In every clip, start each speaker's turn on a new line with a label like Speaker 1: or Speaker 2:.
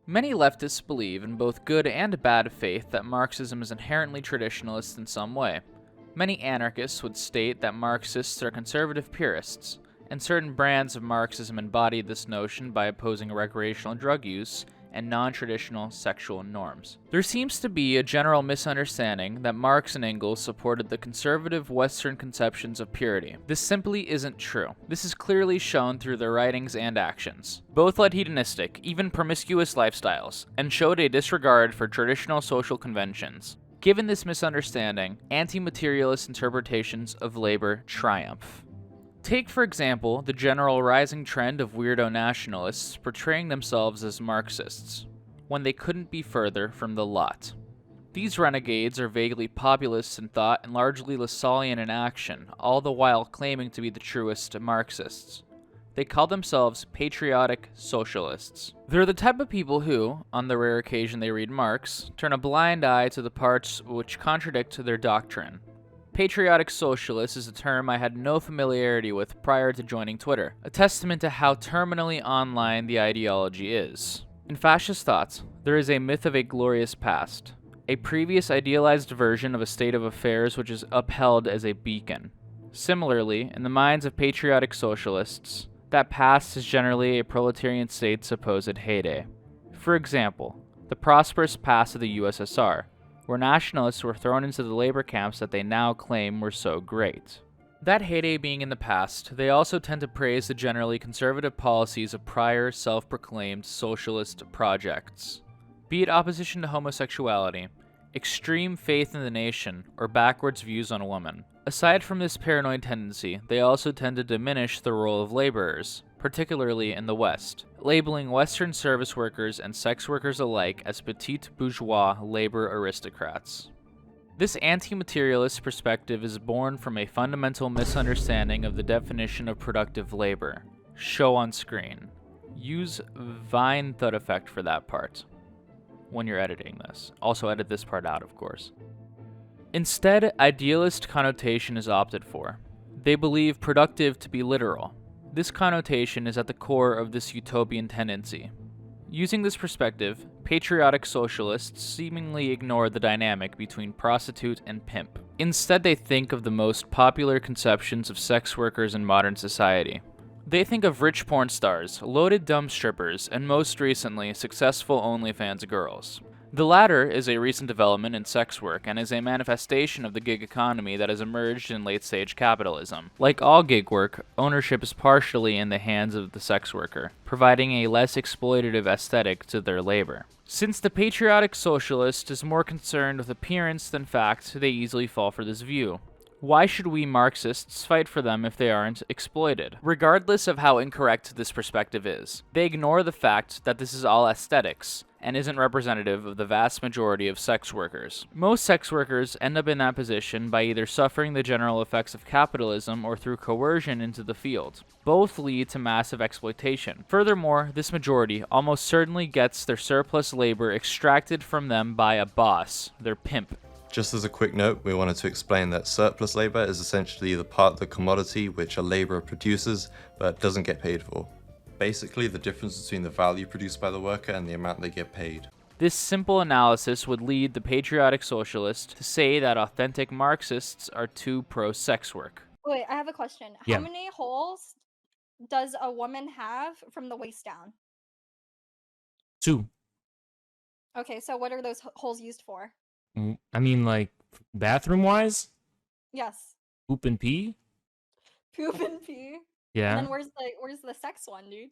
Speaker 1: Many leftists believe in both good and bad faith that Marxism is inherently traditionalist in some way. Many anarchists would state that Marxists are conservative purists, and certain brands of Marxism embody this notion by opposing recreational drug use and non-traditional sexual norms. There seems to be a general misunderstanding that Marx and Engels supported the conservative Western conceptions of purity. This simply isn't true. This is clearly shown through their writings and actions. Both led hedonistic, even promiscuous lifestyles, and showed a disregard for traditional social conventions. Given this misunderstanding, anti-materialist interpretations of labor triumph. Take, for example, the general rising trend of weirdo nationalists portraying themselves as Marxists, when they couldn't be further from the lot. These renegades are vaguely populist in thought and largely Lassallean in action, all the while claiming to be the truest Marxists. They call themselves patriotic socialists. They're the type of people who, on the rare occasion they read Marx, turn a blind eye to the parts which contradict their doctrine. Patriotic socialist is a term I had no familiarity with prior to joining Twitter, a testament to how terminally online the ideology is. In fascist thought, there is a myth of a glorious past, a previous idealized version of a state of affairs which is upheld as a beacon. Similarly, in the minds of patriotic socialists, that past is generally a proletarian state's supposed heyday. For example, the prosperous past of the USSR, where nationalists were thrown into the labor camps that they now claim were so great. That heyday being in the past, they also tend to praise the generally conservative policies of prior self-proclaimed socialist projects. Be it opposition to homosexuality, extreme faith in the nation, or backwards views on women. Aside from this paranoid tendency, they also tend to diminish the role of laborers, particularly in the West, labeling Western service workers and sex workers alike as petite bourgeois labor aristocrats. This anti-materialist perspective is born from a fundamental misunderstanding of the definition of productive labor. Show on screen. Use Vine thud effect for that part when you're editing this. Also edit this part out, of course. Instead, idealist connotation is opted for. They believe productive to be literal. This connotation is at the core of this utopian tendency. Using this perspective, patriotic socialists seemingly ignore the dynamic between prostitute and pimp. Instead, they think of the most popular conceptions of sex workers in modern society. They think of rich porn stars, loaded dumb strippers, and most recently, successful OnlyFans girls. The latter is a recent development in sex work and is a manifestation of the gig economy that has emerged in late-stage capitalism. Like all gig work, ownership is partially in the hands of the sex worker, providing a less exploitative aesthetic to their labor. Since the patriotic socialist is more concerned with appearance than fact, they easily fall for this view. Why should we Marxists fight for them if they aren't exploited? Regardless of how incorrect this perspective is, they ignore the fact that this is all aesthetics, and isn't representative of the vast majority of sex workers. Most sex workers end up in that position by either suffering the general effects of capitalism or through coercion into the field. Both lead to massive exploitation. Furthermore, this majority almost certainly gets their surplus labor extracted from them by a boss, their pimp.
Speaker 2: Just as a quick note, we wanted to explain that surplus labor is essentially the part of the commodity which a laborer produces but doesn't get paid for. Basically, the difference between the value produced by the worker and the amount they get paid.
Speaker 1: This simple analysis would lead the patriotic socialist to say that authentic Marxists are too pro-sex work.
Speaker 3: Wait, I have a question.
Speaker 4: Yeah.
Speaker 3: How many holes does a woman have from the waist down?
Speaker 4: 2.
Speaker 3: Okay, so what are those holes used for?
Speaker 4: I mean, like, bathroom-wise?
Speaker 3: Yes.
Speaker 4: Poop and pee?
Speaker 3: Poop and pee.
Speaker 4: Yeah.
Speaker 3: And then where's the sex one, dude?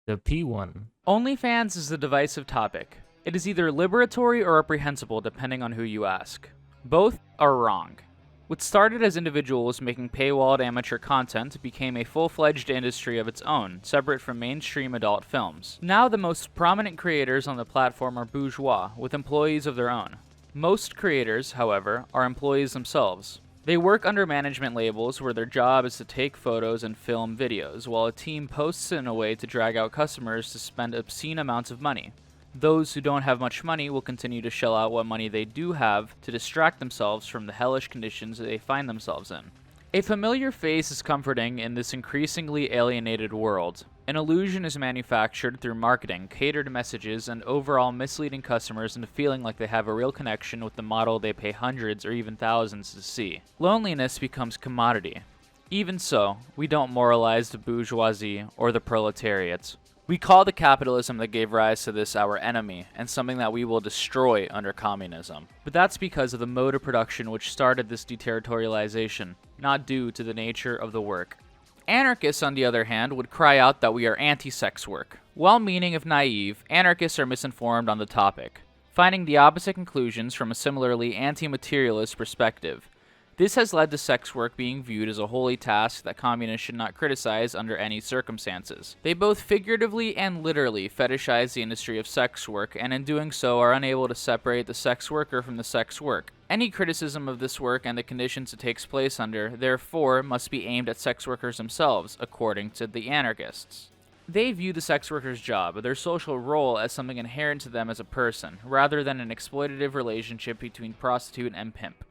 Speaker 4: The pee one.
Speaker 1: OnlyFans is a divisive topic. It is either liberatory or reprehensible depending on who you ask. Both are wrong. What started as individuals making paywalled amateur content became a full-fledged industry of its own, separate from mainstream adult films. Now the most prominent creators on the platform are bourgeois, with employees of their own. Most creators, however, are employees themselves. They work under management labels where their job is to take photos and film videos, while a team posts in a way to drag out customers to spend obscene amounts of money. Those who don't have much money will continue to shell out what money they do have to distract themselves from the hellish conditions they find themselves in. A familiar face is comforting in this increasingly alienated world. An illusion is manufactured through marketing, catered messages, and overall misleading customers into feeling like they have a real connection with the model they pay hundreds or even thousands to see. Loneliness becomes commodity. Even so, we don't moralize the bourgeoisie or the proletariat. We call the capitalism that gave rise to this our enemy, and something that we will destroy under communism. But that's because of the mode of production which started this deterritorialization, not due to the nature of the work. Anarchists, on the other hand, would cry out that we are anti-sex work. Well-meaning if naive, anarchists are misinformed on the topic, finding the opposite conclusions from a similarly anti-materialist perspective. This has led to sex work being viewed as a holy task that communists should not criticize under any circumstances. They both figuratively and literally fetishize the industry of sex work, and in doing so are unable to separate the sex worker from the sex work. Any criticism of this work and the conditions it takes place under, therefore, must be aimed at sex workers themselves, according to the anarchists. They view the sex worker's job, their social role, as something inherent to them as a person, rather than an exploitative relationship between prostitute and pimp.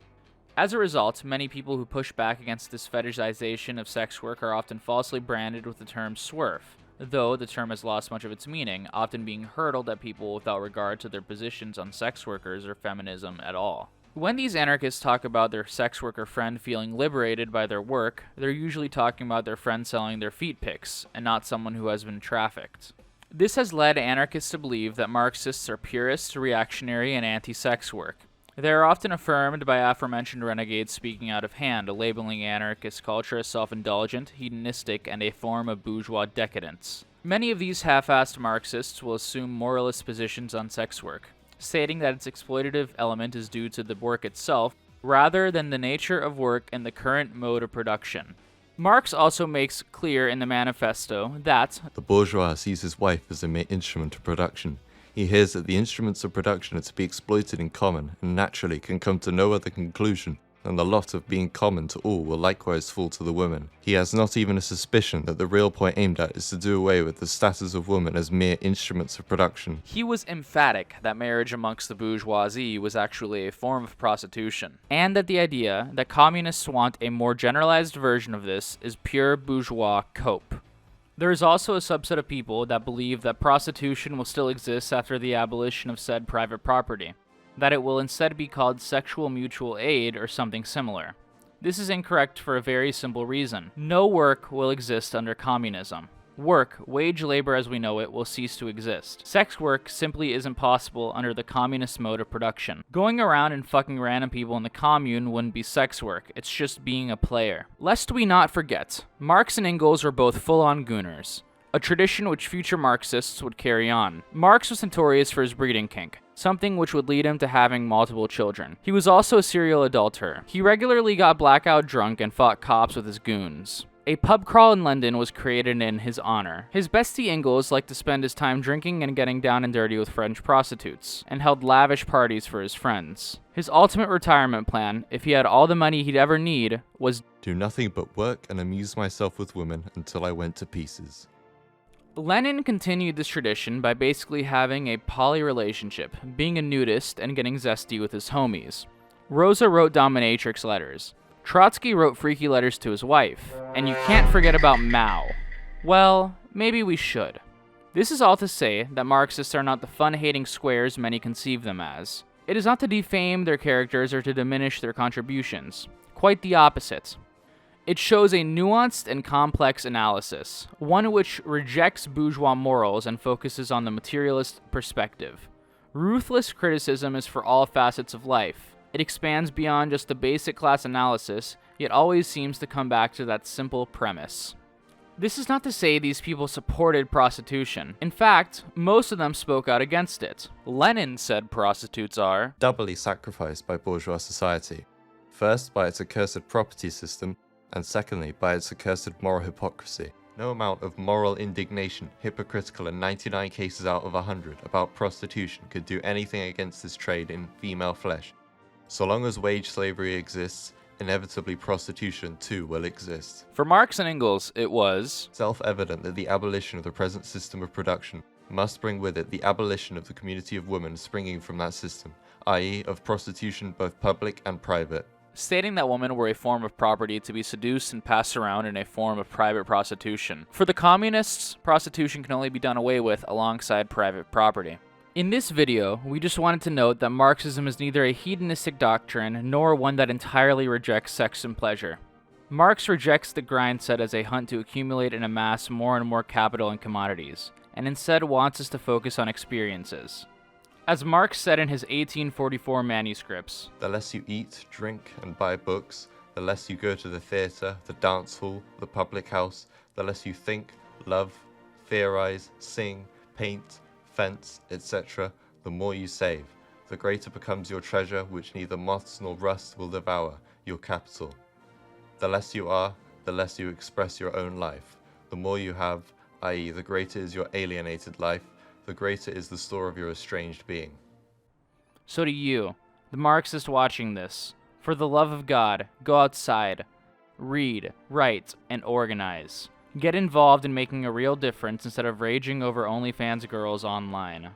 Speaker 1: As a result, many people who push back against this fetishization of sex work are often falsely branded with the term swerve, though the term has lost much of its meaning, often being hurled at people without regard to their positions on sex workers or feminism at all. When these anarchists talk about their sex worker friend feeling liberated by their work, they're usually talking about their friend selling their feet pics, and not someone who has been trafficked. This has led anarchists to believe that Marxists are purist, reactionary, and anti-sex work. They are often affirmed by aforementioned renegades speaking out of hand, labeling anarchist culture as self-indulgent, hedonistic, and a form of bourgeois decadence. Many of these half-assed Marxists will assume moralist positions on sex work, stating that its exploitative element is due to the work itself, rather than the nature of work and the current mode of production. Marx also makes clear in the manifesto that
Speaker 2: The bourgeois sees his wife as a mere instrument of production. He hears that the instruments of production are to be exploited in common, and naturally can come to no other conclusion than the lot of being common to all will likewise fall to the woman. He has not even a suspicion that the real point aimed at is to do away with the status of women as mere instruments of production.
Speaker 1: he was emphatic that marriage amongst the bourgeoisie was actually a form of prostitution, and that the idea that communists want a more generalized version of this is pure bourgeois cope. There is also a subset of people that believe that prostitution will still exist after the abolition of said private property, that it will instead be called sexual mutual aid or something similar. This is incorrect for a very simple reason. No work will exist under communism. Work, wage labor as we know it, will cease to exist. Sex work simply isn't possible under the communist mode of production. Going around and fucking random people in the commune wouldn't be sex work, it's just being a player. Lest we not forget, Marx and Engels were both full-on gooners, a tradition which future Marxists would carry on. Marx was notorious for his breeding kink, something which would lead him to having multiple children. He was also a serial adulterer. He regularly got blackout drunk and fought cops with his goons. A pub crawl in London was created in his honor. His bestie Engels liked to spend his time drinking and getting down and dirty with French prostitutes, and held lavish parties for his friends. His ultimate retirement plan, if he had all the money he'd ever need, was
Speaker 2: Do nothing but work and amuse myself with women until I went to pieces.
Speaker 1: Lenin continued this tradition by basically having a poly relationship, being a nudist and getting zesty with his homies. Rosa wrote dominatrix letters. Trotsky wrote freaky letters to his wife. And you can't forget about Mao. Well, maybe we should. This is all to say that Marxists are not the fun-hating squares many conceive them as. It is not to defame their characters or to diminish their contributions. Quite the opposite. It shows a nuanced and complex analysis, one which rejects bourgeois morals and focuses on the materialist perspective. Ruthless criticism is for all facets of life. It expands beyond just the basic class analysis, yet always seems to come back to that simple premise. This is not to say these people supported prostitution. In fact, most of them spoke out against it. Lenin said prostitutes are
Speaker 2: Doubly sacrificed by bourgeois society. First, by its accursed property system, and secondly, by its accursed moral hypocrisy. No amount of moral indignation, hypocritical in 99 cases out of 100, about prostitution could do anything against this trade in female flesh. So long as wage slavery exists, inevitably prostitution too will exist.
Speaker 1: For Marx and Engels, it was
Speaker 2: Self-evident that the abolition of the present system of production must bring with it the abolition of the community of women springing from that system, i.e. of prostitution both public and private.
Speaker 1: stating that women were a form of property to be seduced and passed around in a form of private prostitution. For the communists, prostitution can only be done away with alongside private property. In this video, we just wanted to note that Marxism is neither a hedonistic doctrine nor one that entirely rejects sex and pleasure. Marx rejects the grind set as a hunt to accumulate and amass more and more capital and commodities, and instead wants us to focus on experiences. As Marx said in his 1844 manuscripts,
Speaker 2: "The less you eat, drink, and buy books, the less you go to the theatre, the dance hall, the public house, the less you think, love, theorize, sing, paint, fence, etc., the more you save. The greater becomes your treasure, which neither moths nor rust will devour, your capital. The less you are, the less you express your own life. The more you have, i.e., the greater is your alienated life, the greater is the store of your estranged being."
Speaker 1: so to you, the Marxist watching this, for the love of God, go outside, read, write, and organize. Get involved in making a real difference instead of raging over OnlyFans girls online.